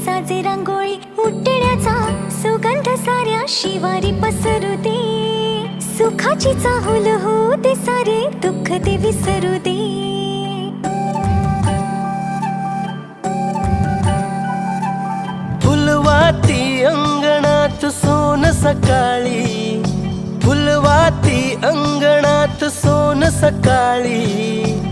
साजे रांगोळी उठण्याचा सुगंध साऱ्या शिवारी पसरू दे. सुखाची चाहूल होऊ दे सारे दुःख ते विसरू दे. फुलवाती अंगणात सोन सकाळी, फुलवाती अंगणात सोन सकाळी.